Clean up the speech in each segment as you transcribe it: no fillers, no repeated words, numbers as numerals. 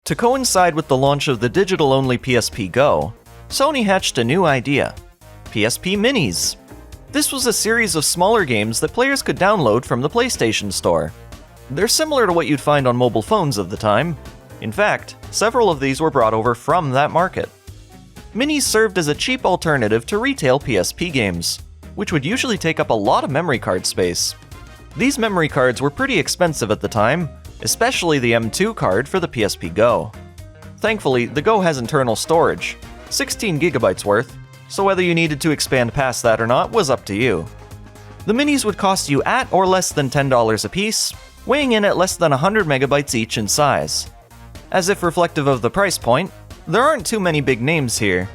To coincide with the launch of the digital-only PSP Go, Sony hatched a new idea: PSP Minis. This was a series of smaller games that players could download from the PlayStation Store. They're similar to what you'd find on mobile phones of the time. In fact, several of these were brought over from that market. Minis served as a cheap alternative to retail PSP games, which would usually take up a lot of memory card space. These memory cards were pretty expensive at the time, especially the M2 card for the PSP Go. Thankfully, the Go has internal storage, 16 gigabytes worth, so whether you needed to expand past that or not was up to you. The Minis would cost you at or less than $10 a piece, weighing in at less than 100 megabytes each in size. As if reflective of the price point, there aren't too many big names here.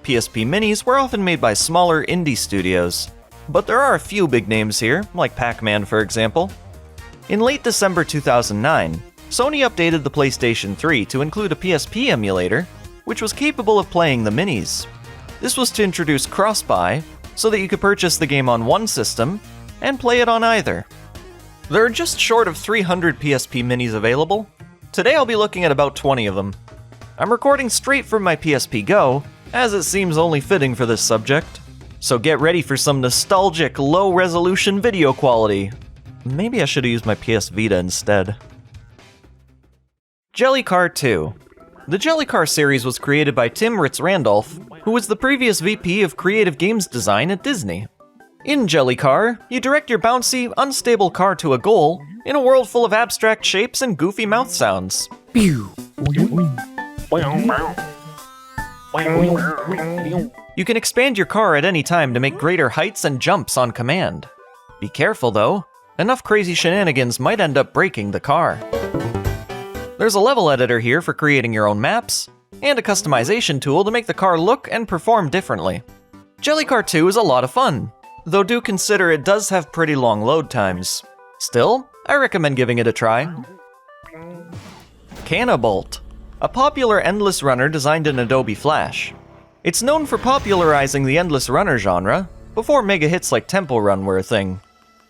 PSP Minis were often made by smaller indie studios, but there are a few big names here, like Pac-Man for example. In late December 2009, Sony updated the PlayStation 3 to include a PSP emulator, which was capable of playing the Minis. This was to introduce cross-buy, so that you could purchase the game on one system and play it on either. There are just short of 300 PSP Minis available. Today I'll be looking at about 20 of them. I'm recording straight from my PSP Go, as it seems only fitting for this subject. So get ready for some nostalgic, low-resolution video quality. Maybe I should have used my PS Vita instead. JellyCar 2. The JellyCar series was created by Tim Ritz-Randolph, who was the previous VP of Creative Games Design at Disney. In JellyCar, you direct your bouncy, unstable car to a goal in a world full of abstract shapes and goofy mouth sounds. You can expand your car at any time to make greater heights and jumps on command. Be careful though. Enough crazy shenanigans might end up breaking the car. There's a level editor here for creating your own maps, and a customization tool to make the car look and perform differently. JellyCar 2 is a lot of fun, though do consider it does have pretty long load times. Still, I recommend giving it a try. Canabalt, a popular endless runner designed in Adobe Flash. It's known for popularizing the endless runner genre, before mega hits like Temple Run were a thing.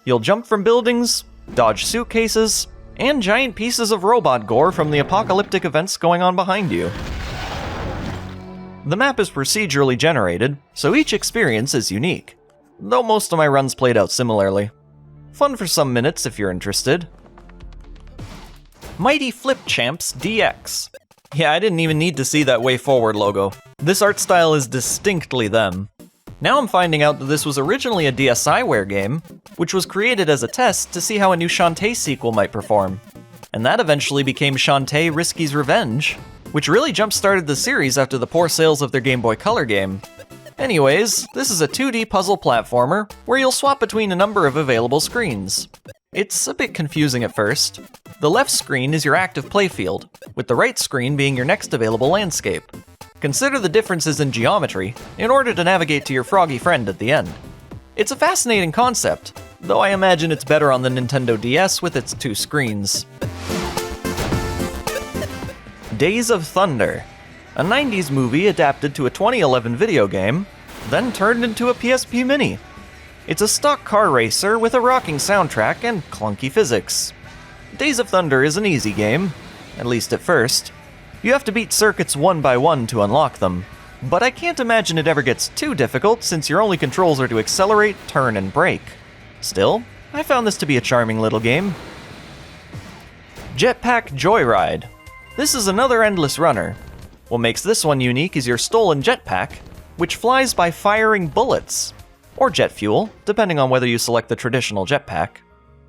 You'll jump from buildings, dodge suitcases, and giant pieces of robot gore from the apocalyptic events going on behind you. The map is procedurally generated, so each experience is unique, though most of my runs played out similarly. Fun for some minutes if you're interested. Mighty Flip Champs DX. Yeah, I didn't even need to see that WayForward logo. This art style is distinctly them. Now I'm finding out that this was originally a DSiWare game, which was created as a test to see how a new Shantae sequel might perform. And that eventually became Shantae Risky's Revenge, which really jump-started the series after the poor sales of their Game Boy Color game. Anyways, this is a 2D puzzle platformer where you'll swap between a number of available screens. It's a bit confusing at first. The left screen is your active playfield, with the right screen being your next available landscape. Consider the differences in geometry in order to navigate to your froggy friend at the end. It's a fascinating concept, though I imagine it's better on the Nintendo DS with its 2 screens. Days of Thunder, a 90s movie adapted to a 2011 video game, then turned into a PSP Mini. It's a stock car racer with a rocking soundtrack and clunky physics. Days of Thunder is an easy game, at least at first. You have to beat circuits one by one to unlock them, but I can't imagine it ever gets too difficult since your only controls are to accelerate, turn, and brake. Still, I found this to be a charming little game. Jetpack Joyride. This is another endless runner. What makes this one unique is your stolen jetpack, which flies by firing bullets, or jet fuel, depending on whether you select the traditional jetpack.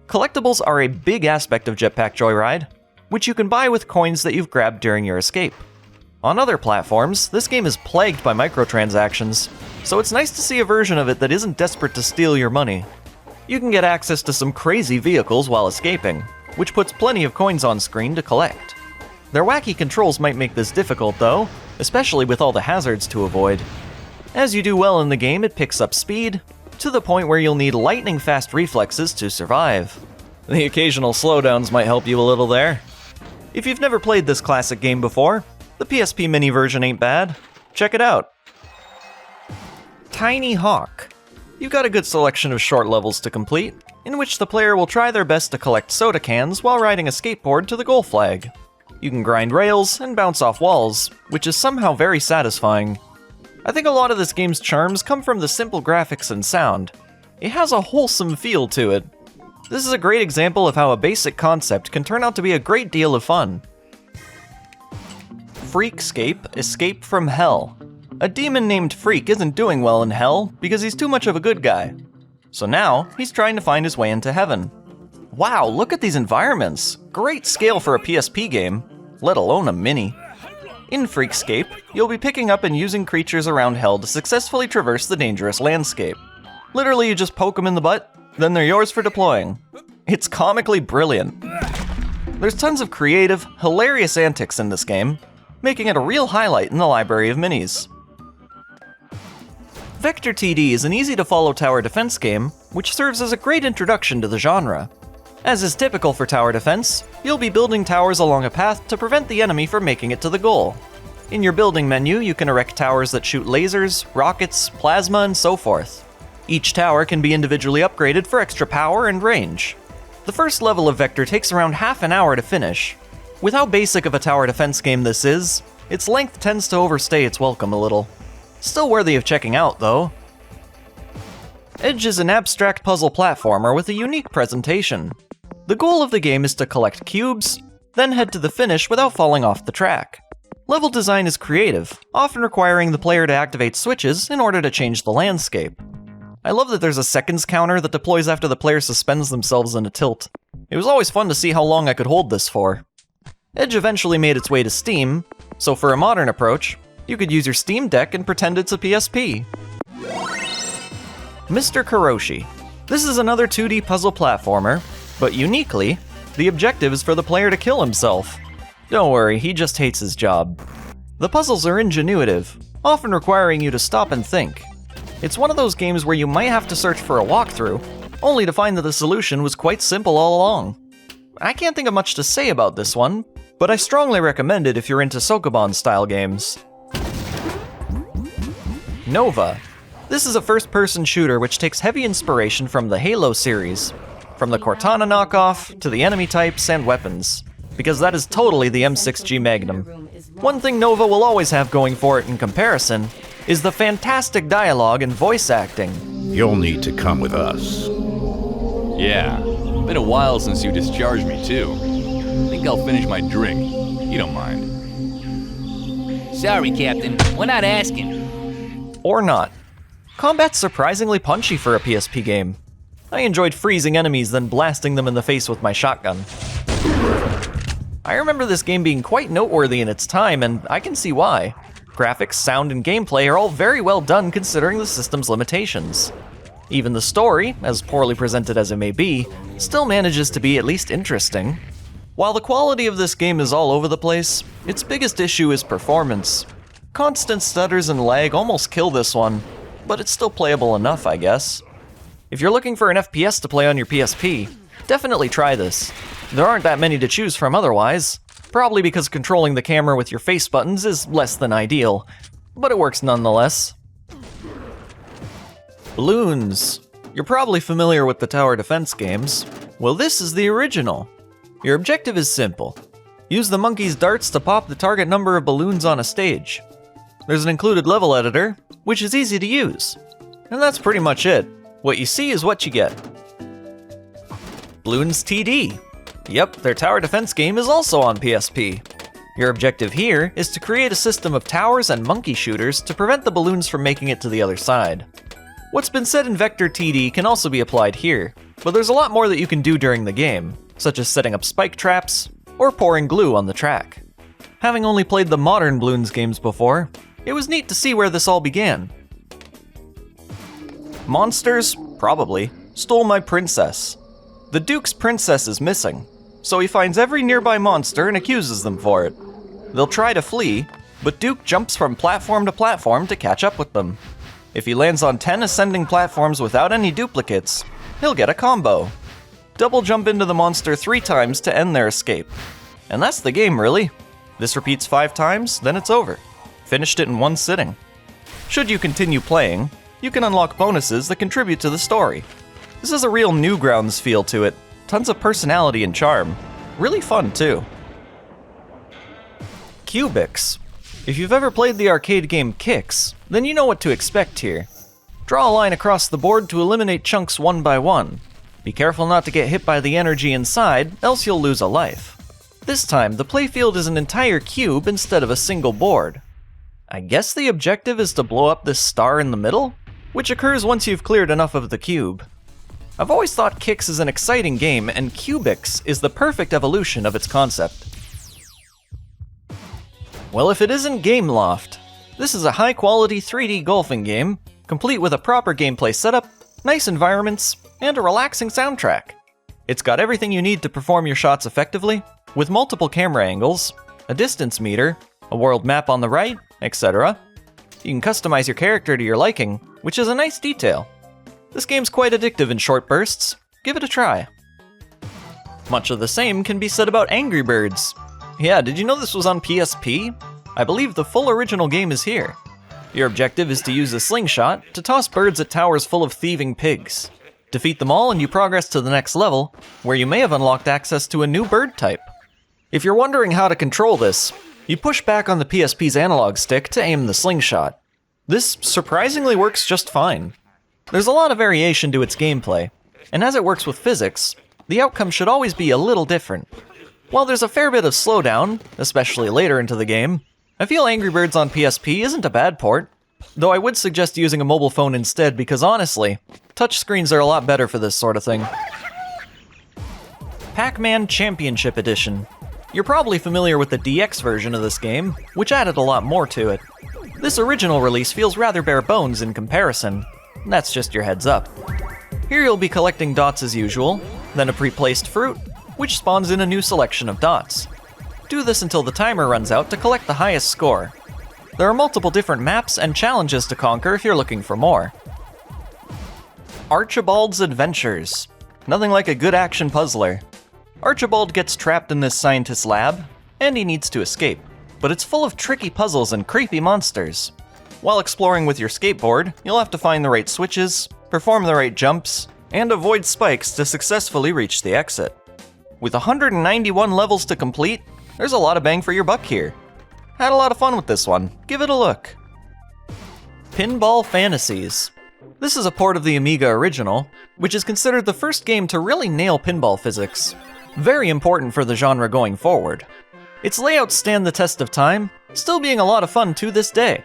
Collectibles are a big aspect of Jetpack Joyride, which you can buy with coins that you've grabbed during your escape. On other platforms, this game is plagued by microtransactions, so it's nice to see a version of it that isn't desperate to steal your money. You can get access to some crazy vehicles while escaping, which puts plenty of coins on screen to collect. Their wacky controls might make this difficult though, especially with all the hazards to avoid. As you do well in the game, it picks up speed, to the point where you'll need lightning-fast reflexes to survive. The occasional slowdowns might help you a little there. If you've never played this classic game before, the PSP Mini version ain't bad. Check it out. Tiny Hawk. You've got a good selection of short levels to complete, in which the player will try their best to collect soda cans while riding a skateboard to the goal flag. You can grind rails and bounce off walls, which is somehow very satisfying. I think a lot of this game's charms come from the simple graphics and sound. It has a wholesome feel to it. This is a great example of how a basic concept can turn out to be a great deal of fun. Freekscape, Escape from Hell. A demon named Freak isn't doing well in hell because he's too much of a good guy. So now, he's trying to find his way into heaven. Wow, look at these environments! Great scale for a PSP game, let alone a mini. In Freekscape, you'll be picking up and using creatures around hell to successfully traverse the dangerous landscape. Literally, you just poke them in the butt, then they're yours for deploying. It's comically brilliant. There's tons of creative, hilarious antics in this game, making it a real highlight in the library of minis. VectorTD is an easy-to-follow tower defense game, which serves as a great introduction to the genre. As is typical for tower defense, you'll be building towers along a path to prevent the enemy from making it to the goal. In your building menu, you can erect towers that shoot lasers, rockets, plasma, and so forth. Each tower can be individually upgraded for extra power and range. The first level of Vector takes around half an hour to finish. With how basic of a tower defense game this is, its length tends to overstay its welcome a little. Still worthy of checking out, though. Edge is an abstract puzzle platformer with a unique presentation. The goal of the game is to collect cubes, then head to the finish without falling off the track. Level design is creative, often requiring the player to activate switches in order to change the landscape. I love that there's a seconds counter that deploys after the player suspends themselves in a tilt. It was always fun to see how long I could hold this for. Edge eventually made its way to Steam, so for a modern approach, you could use your Steam Deck and pretend it's a PSP. Mr. Karoshi. This is another 2D puzzle platformer, but uniquely, the objective is for the player to kill himself. Don't worry, he just hates his job. The puzzles are ingenuitive, often requiring you to stop and think. It's one of those games where you might have to search for a walkthrough, only to find that the solution was quite simple all along. I can't think of much to say about this one, but I strongly recommend it if you're into Sokoban-style games. N.O.V.A. This is a first-person shooter which takes heavy inspiration from the Halo series, from the Cortana knockoff to the enemy types and weapons, because that is totally the M6G Magnum. One thing N.O.V.A. will always have going for it in comparison is the fantastic dialogue and voice acting. You'll need to come with us. Yeah, been a while since you discharged me too. Think I'll finish my drink. You don't mind. Sorry, Captain. We're not asking. Or not. Combat's surprisingly punchy for a PSP game. I enjoyed freezing enemies then blasting them in the face with my shotgun. I remember this game being quite noteworthy in its time, and I can see why. Graphics, sound, and gameplay are all very well done considering the system's limitations. Even the story, as poorly presented as it may be, still manages to be at least interesting. While the quality of this game is all over the place, its biggest issue is performance. Constant stutters and lag almost kill this one, but it's still playable enough, I guess. If you're looking for an FPS to play on your PSP, definitely try this. There aren't that many to choose from otherwise, probably because controlling the camera with your face buttons is less than ideal, but it works nonetheless. Bloons. You're probably familiar with the tower defense games. Well, this is the original. Your objective is simple. Use the monkey's darts to pop the target number of balloons on a stage. There's an included level editor, which is easy to use. And that's pretty much it. What you see is what you get. Bloons TD. Yep, their tower defense game is also on PSP. Your objective here is to create a system of towers and monkey shooters to prevent the balloons from making it to the other side. What's been said in VectorTD can also be applied here, but there's a lot more that you can do during the game, such as setting up spike traps, or pouring glue on the track. Having only played the modern Bloons games before, it was neat to see where this all began. Monsters, probably, stole my princess. The Duke's princess is missing, so he finds every nearby monster and accuses them for it. They'll try to flee, but Duke jumps from platform to platform to catch up with them. If he lands on 10 ascending platforms without any duplicates, he'll get a combo. Double jump into the monster 3 times to end their escape. And that's the game, really. This repeats 5 times, then it's over. Finished it in one sitting. Should you continue playing, you can unlock bonuses that contribute to the story. This has a real Newgrounds feel to it, tons of personality and charm. Really fun, too. Cubixx. If you've ever played the arcade game Qix, then you know what to expect here. Draw a line across the board to eliminate chunks one by one. Be careful not to get hit by the energy inside, else you'll lose a life. This time, the playfield is an entire cube instead of a single board. I guess the objective is to blow up this star in the middle, which occurs once you've cleared enough of the cube. I've always thought Qix is an exciting game, and Cubixx is the perfect evolution of its concept. Well, if it isn't Gameloft. This is a high-quality 3D golfing game, complete with a proper gameplay setup, nice environments, and a relaxing soundtrack. It's got everything you need to perform your shots effectively, with multiple camera angles, a distance meter, a world map on the right, etc. You can customize your character to your liking, which is a nice detail. This game's quite addictive in short bursts. Give it a try. Much of the same can be said about Angry Birds. Yeah, did you know this was on PSP? I believe the full original game is here. Your objective is to use a slingshot to toss birds at towers full of thieving pigs. Defeat them all and you progress to the next level, where you may have unlocked access to a new bird type. If you're wondering how to control this, you push back on the PSP's analog stick to aim the slingshot. This surprisingly works just fine. There's a lot of variation to its gameplay, and as it works with physics, the outcome should always be a little different. While there's a fair bit of slowdown, especially later into the game, I feel Angry Birds on PSP isn't a bad port, though I would suggest using a mobile phone instead because honestly, touchscreens are a lot better for this sort of thing. Pac-Man Championship Edition. You're probably familiar with the DX version of this game, which added a lot more to it. This original release feels rather bare bones in comparison. That's just your heads up. Here you'll be collecting dots as usual, then a pre-placed fruit, which spawns in a new selection of dots. Do this until the timer runs out to collect the highest score. There are multiple different maps and challenges to conquer if you're looking for more. Archibald's Adventures. Nothing like a good action puzzler. Archibald gets trapped in this scientist's lab, and he needs to escape, but it's full of tricky puzzles and creepy monsters. While exploring with your skateboard, you'll have to find the right switches, perform the right jumps, and avoid spikes to successfully reach the exit. With 191 levels to complete, there's a lot of bang for your buck here. Had a lot of fun with this one, give it a look. Pinball Fantasies. This is a port of the Amiga original, which is considered the first game to really nail pinball physics. Very important for the genre going forward. Its layouts stand the test of time, still being a lot of fun to this day.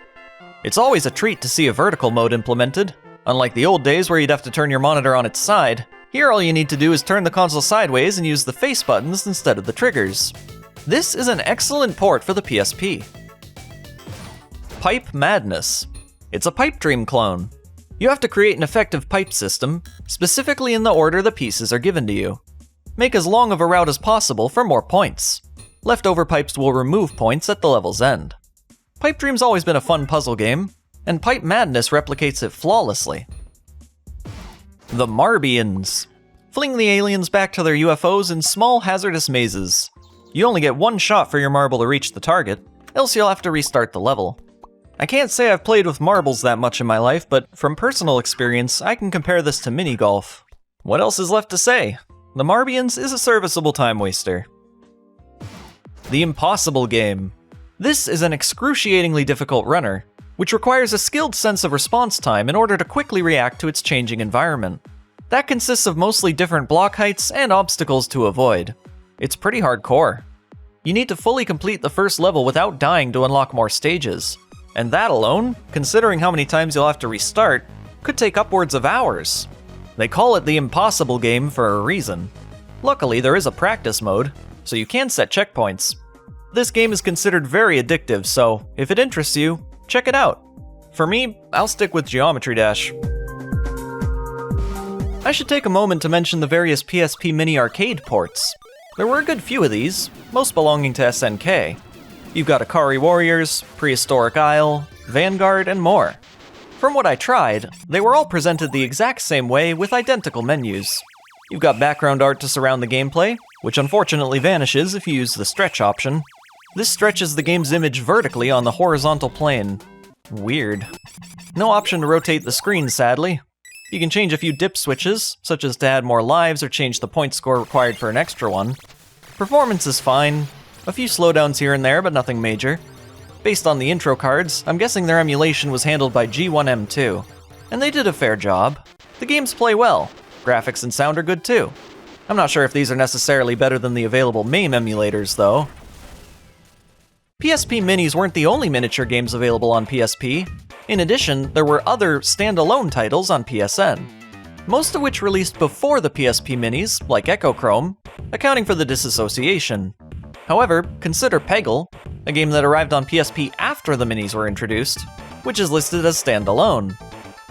It's always a treat to see a vertical mode implemented. Unlike the old days where you'd have to turn your monitor on its side, here all you need to do is turn the console sideways and use the face buttons instead of the triggers. This is an excellent port for the PSP. Pipe Madness. It's a Pipe Dream clone. You have to create an effective pipe system, specifically in the order the pieces are given to you. Make as long of a route as possible for more points. Leftover pipes will remove points at the level's end. Pipe Dream's always been a fun puzzle game, and Pipe Madness replicates it flawlessly. The Marbians. Fling the aliens back to their UFOs in small hazardous mazes. You only get one shot for your marble to reach the target, else you'll have to restart the level. I can't say I've played with marbles that much in my life, but from personal experience, I can compare this to mini golf. What else is left to say? The Marbians is a serviceable time waster. The Impossible Game. This is an excruciatingly difficult runner, which requires a skilled sense of response time in order to quickly react to its changing environment. That consists of mostly different block heights and obstacles to avoid. It's pretty hardcore. You need to fully complete the first level without dying to unlock more stages. And that alone, considering how many times you'll have to restart, could take upwards of hours. They call it the Impossible Game for a reason. Luckily, there is a practice mode, so you can set checkpoints. This game is considered very addictive, so if it interests you, check it out. For me, I'll stick with Geometry Dash. I should take a moment to mention the various PSP Mini arcade ports. There were a good few of these, most belonging to SNK. You've got Akari Warriors, Prehistoric Isle, Vanguard, and more. From what I tried, they were all presented the exact same way with identical menus. You've got background art to surround the gameplay, which unfortunately vanishes if you use the stretch option. This stretches the game's image vertically on the horizontal plane. Weird. No option to rotate the screen, sadly. You can change a few dip switches, such as to add more lives or change the point score required for an extra one. Performance is fine. A few slowdowns here and there, but nothing major. Based on the intro cards, I'm guessing their emulation was handled by G1M2, and they did a fair job. The games play well, graphics and sound are good too. I'm not sure if these are necessarily better than the available MAME emulators though. PSP Minis weren't the only miniature games available on PSP. In addition, there were other standalone titles on PSN, most of which released before the PSP Minis, like Echochrome, accounting for the disassociation. However, consider Peggle, a game that arrived on PSP after the Minis were introduced, which is listed as standalone.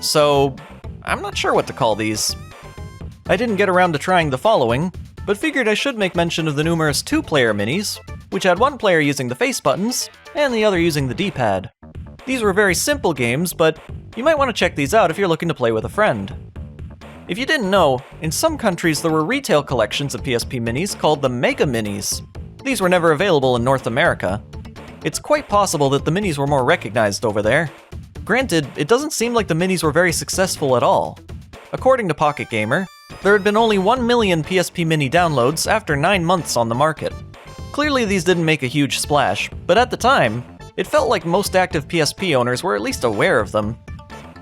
So, I'm not sure what to call these. I didn't get around to trying the following, but figured I should make mention of the numerous 2-player Minis, which had one player using the face buttons, and the other using the D-pad. These were very simple games, but you might want to check these out if you're looking to play with a friend. If you didn't know, in some countries there were retail collections of PSP Minis called the Mega Minis. These were never available in North America. It's quite possible that the Minis were more recognized over there. Granted, it doesn't seem like the Minis were very successful at all. According to Pocket Gamer, there had been only 1 million PSP Mini downloads after 9 months on the market. Clearly these didn't make a huge splash, but at the time, it felt like most active PSP owners were at least aware of them.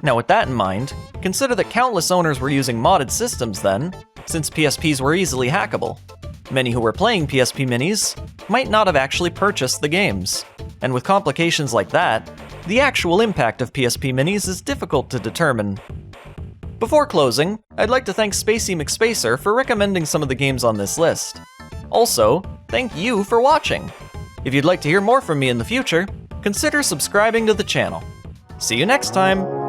Now with that in mind, consider that countless owners were using modded systems then, since PSPs were easily hackable. Many who were playing PSP Minis might not have actually purchased the games. And with complications like that, the actual impact of PSP Minis is difficult to determine. Before closing, I'd like to thank Spacey McSpacer for recommending some of the games on this list. Also, thank you for watching! If you'd like to hear more from me in the future, consider subscribing to the channel. See you next time!